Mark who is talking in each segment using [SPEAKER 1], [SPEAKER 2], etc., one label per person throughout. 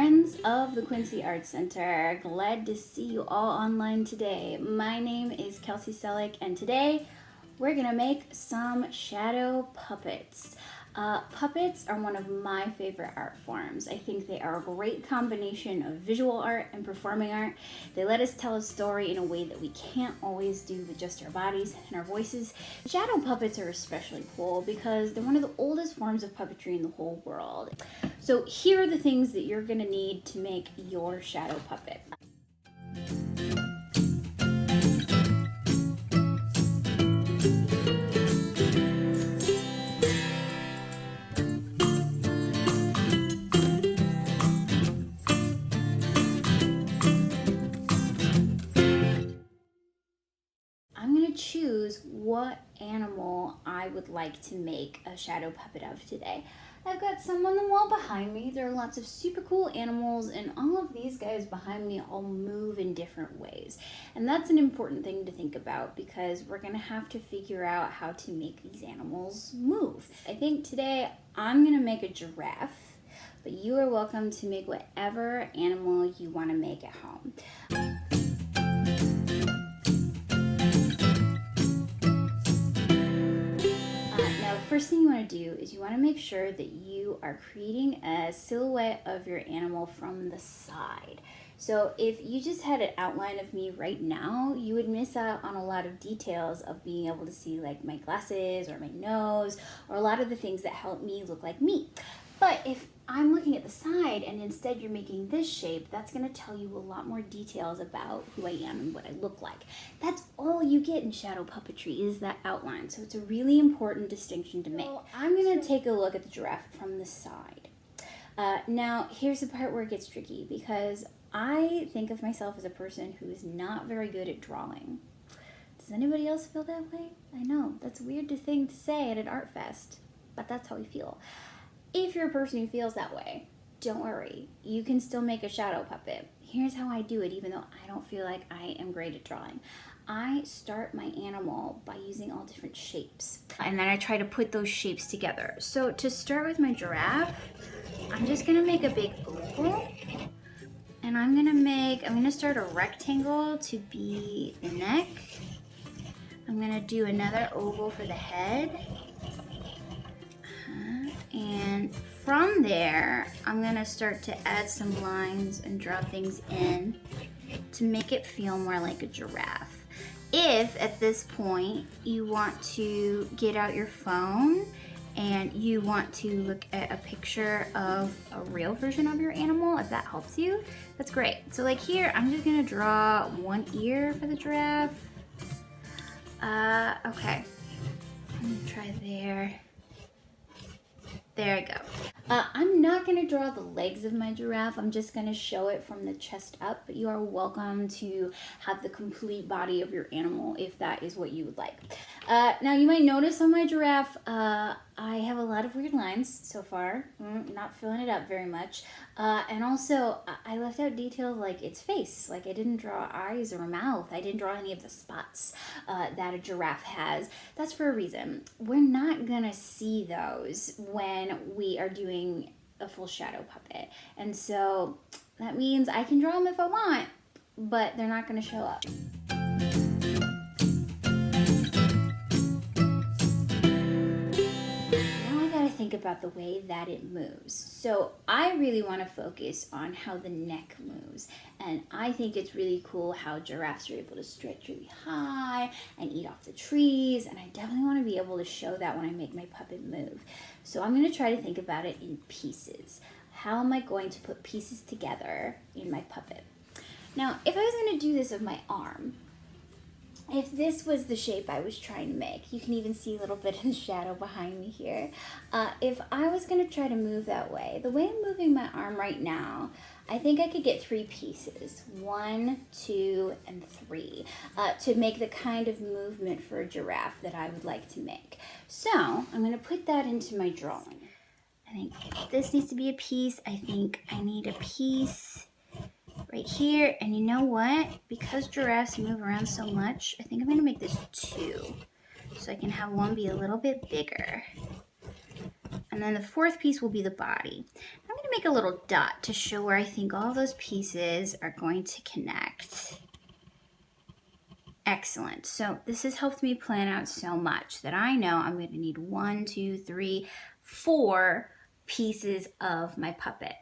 [SPEAKER 1] friends of the Quincy Art Center. Glad to see you all online today. My name is Kelsey Celek, and today we're gonna make some shadow puppets. Puppets are one of my favorite art forms. I think they are a great combination of visual art and performing art. They let us tell a story in a way that we can't always do with just our bodies and our voices. Shadow puppets are especially cool because they're one of the oldest forms of puppetry in the whole world. So here are the things that you're gonna need to make your shadow puppet. I'm gonna choose what animal I would like to make a shadow puppet of today. I've got some on the wall behind me. There are lots of super cool animals, and all of these guys behind me all move in different ways. And that's an important thing to think about because we're gonna have to figure out how to make these animals move. I think today I'm gonna make a giraffe, but you are welcome to make whatever animal you wanna make at home. First thing you want to do is you want to make sure that you are creating a silhouette of your animal from the side. So if you just had an outline of me right now, you would miss out on a lot of details of being able to see like my glasses or my nose or a lot of the things that help me look like me. But if I'm looking at the side and instead you're making this shape, that's going to tell you a lot more details about who I am and what I look like. That's all you get in shadow puppetry is that outline. So it's a really important distinction to make. I'm going to take a look at the giraffe from the side. Now, here's the part where it gets tricky because I think of myself as a person who is not very good at drawing. Does anybody else feel that way? I know, that's a weird thing to say at an art fest, but that's how we feel. If you're a person who feels that way, don't worry. You can still make a shadow puppet. Here's how I do it, even though I don't feel like I am great at drawing. I start my animal by using all different shapes, and then I try to put those shapes together. So to start with my giraffe, I'm just gonna make a big oval, and I'm gonna start a rectangle to be the neck. I'm gonna do another oval for the head. And from there, I'm gonna start to add some lines and draw things in to make it feel more like a giraffe. If at this point you want to get out your phone and you want to look at a picture of a real version of your animal, if that helps you, that's great. So like here, I'm just gonna draw one ear for the giraffe. Okay, I'm gonna try there. There I go. I'm not going to draw the legs of my giraffe. I'm just going to show it from the chest up, but you are welcome to have the complete body of your animal if that is what you would like. Now you might notice on my giraffe, I have a lot of weird lines so far. Not filling it up very much. And also, I left out details like its face. Like I didn't draw eyes or a mouth. I didn't draw any of the spots that a giraffe has. That's for a reason. We're not gonna see those when we are doing a full shadow puppet. And so that means I can draw them if I want, but they're not gonna show up. Think about the way that it moves. So I really want to focus on how the neck moves, and I think it's really cool how giraffes are able to stretch really high and eat off the trees, and I definitely want to be able to show that when I make my puppet move. So I'm going to try to think about it in pieces. How am I going to put pieces together in my puppet? Now, if I was going to do this of my arm, if this was the shape I was trying to make, you can even see a little bit of the shadow behind me here. If I was going to try to move that way, the way I'm moving my arm right now, I think I could get 3 pieces, 1, 2, and 3, to make the kind of movement for a giraffe that I would like to make. So I'm going to put that into my drawing. I think this needs to be a piece. I think I need a piece right here, and you know what? Because giraffes move around so much, I think I'm gonna make this 2, so I can have one be a little bit bigger. And then the 4th piece will be the body. I'm gonna gonna make a little dot to show where I think all those pieces are going to connect. Excellent. So this has helped me plan out so much that I know I'm going to need 1, 2, 3, 4 pieces of my puppet.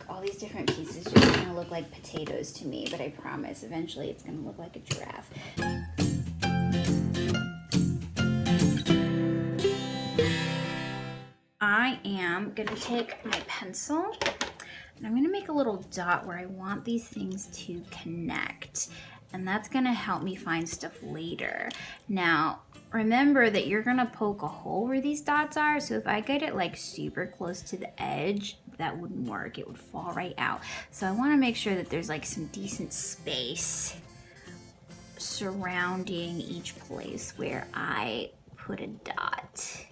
[SPEAKER 1] All these different pieces just kind of look like potatoes to me, but I promise eventually it's going to look like a giraffe. I am going to take my pencil and I'm going to make a little dot where I want these things to connect, and that's going to help me find stuff later. Now, remember that you're gonna poke a hole where these dots are, so if I get it like super close to the edge, that wouldn't work, it would fall right out. So I wanna make sure that there's like some decent space surrounding each place where I put a dot.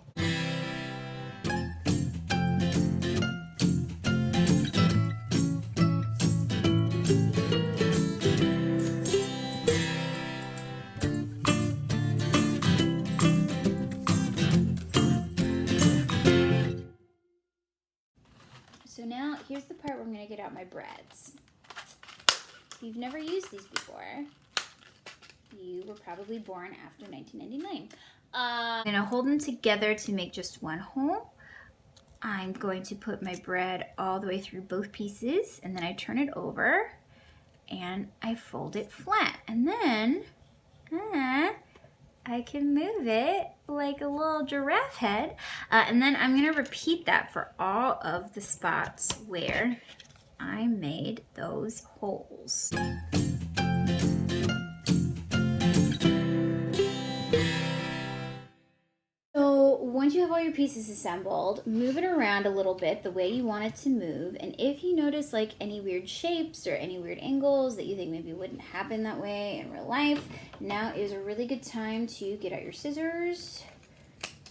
[SPEAKER 1] So now here's the part where I'm going to get out my breads. If you've never used these before, you were probably born after 1999. I'm going to hold them together to make just one hole. I'm going to put my bread all the way through both pieces, and then I turn it over and I fold it flat. And then I can move it like a little giraffe head. And then I'm gonna repeat that for all of the spots where I made those holes. So once you have all your pieces assembled, move it around a little bit the way you want it to move. And if you notice like any weird shapes or any weird angles that you think maybe wouldn't happen that way in real life, now is a really good time to get out your scissors,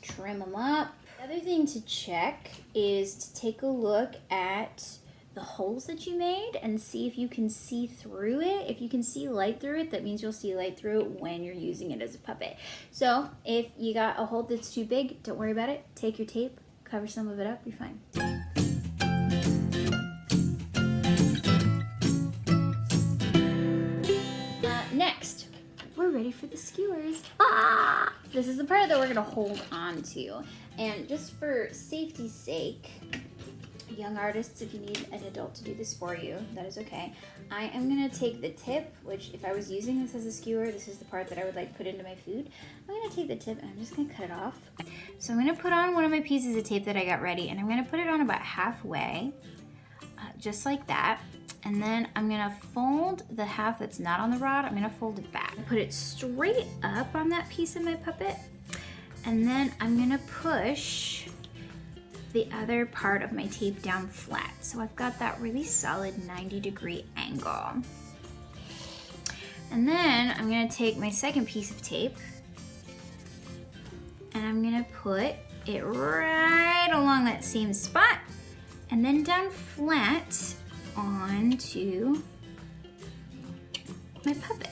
[SPEAKER 1] trim them up. The other thing to check is to take a look at the holes that you made and see if you can see through it. If you can see light through it, that means you'll see light through it when you're using it as a puppet. So if you got a hole that's too big, don't worry about it. Take your tape, cover some of it up, you're fine. Next, we're ready for the skewers. This is the part that we're gonna hold on to. And just for safety's sake, young artists, if you need an adult to do this for you, that is okay. I am gonna take the tip, which if I was using this as a skewer, this is the part that I would like put into my food. I'm gonna take the tip and I'm just gonna cut it off. So I'm gonna put on one of my pieces of tape that I got ready, and I'm gonna put it on about halfway, just like that. And then I'm gonna fold the half that's not on the rod, I'm gonna fold it back. Put it straight up on that piece of my puppet, and then I'm gonna push the other part of my tape down flat. So I've got that really solid 90-degree angle. And then I'm gonna take my second piece of tape and I'm gonna put it right along that same spot and then down flat onto my puppet.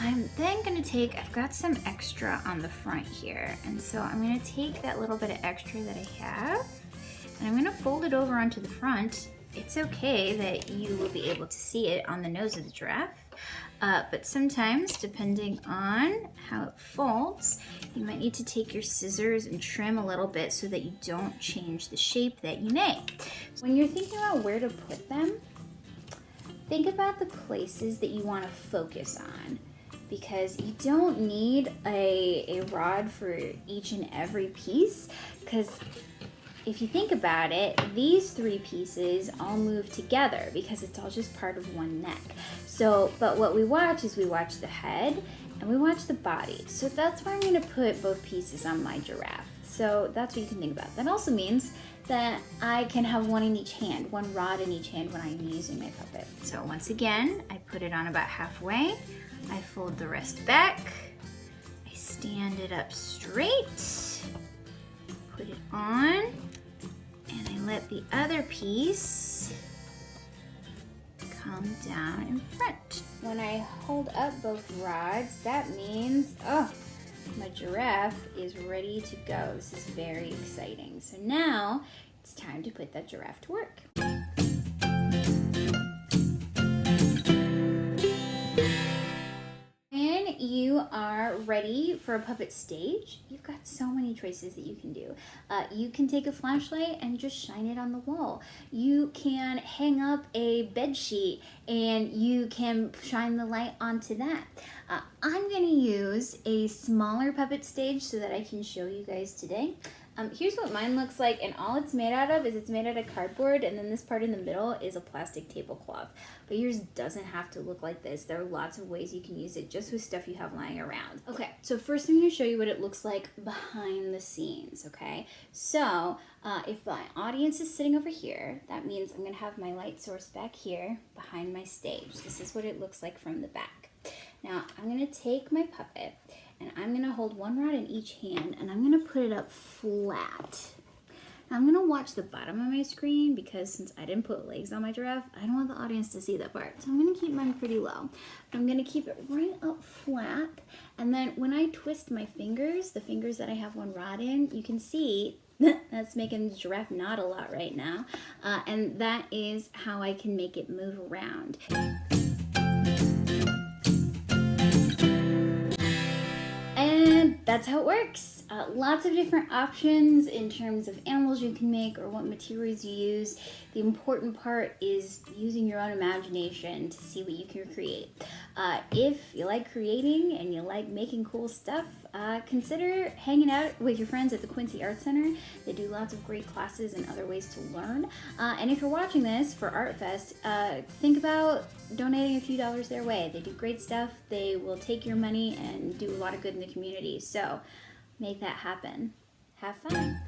[SPEAKER 1] I'm then gonna take, I've got some extra on the front here, and so I'm gonna take that little bit of extra that I have, and I'm gonna fold it over onto the front. It's okay that you will be able to see it on the nose of the giraffe, but sometimes, depending on how it folds, you might need to take your scissors and trim a little bit so that you don't change the shape that you make. When you're thinking about where to put them, think about the places that you want to focus on, because you don't need a rod for each and every piece, because if you think about it, these 3 pieces all move together because it's all just part of one neck. So, but what we watch is we watch the head and we watch the body. So that's why I'm going to put both pieces on my giraffe. So that's what you can think about. That also means that I can have one in each hand, one rod in each hand when I'm using my puppet. So once again, I put it on about halfway. I fold the rest back. I stand it up straight. Put it on. And I let the other piece come down in front. When I hold up both rods, that means, oh, my giraffe is ready to go. This is very exciting. So now it's time to put that giraffe to work. When you are ready for a puppet stage, you've got so many choices that you can do. You can take a flashlight and just shine it on the wall. You can hang up a bed sheet and you can shine the light onto that. I'm going to use a smaller puppet stage so that I can show you guys today. Here's what mine looks like, and all it's made out of is it's made out of cardboard, and then this part in the middle is a plastic tablecloth. But yours doesn't have to look like this. There are lots of ways you can use it just with stuff you have lying around. Okay, so first I'm going to show you what it looks like behind the scenes, okay? So if my audience is sitting over here, that means I'm going to have my light source back here behind my stage. This is what it looks like from the back. Now I'm going to take my puppet and I'm going to hold one rod in each hand and I'm going to put it up flat. Now I'm going to watch the bottom of my screen because since I didn't put legs on my giraffe, I don't want the audience to see that part. So I'm going to keep mine pretty low. But I'm going to keep it right up flat. And then when I twist my fingers, the fingers that I have one rod in, you can see that's making the giraffe nod a lot right now. And that is how I can make it move around. And that's how it works. Lots of different options in terms of animals you can make or what materials you use. The important part is using your own imagination to see what you can create. If you like creating and you like making cool stuff, consider hanging out with your friends at the Quincy Art Center. They do lots of great classes and other ways to learn. And if you're watching this for ArtFest, think about donating a few dollars their way. They do great stuff. They will take your money and do a lot of good in the community. So make that happen. Have fun.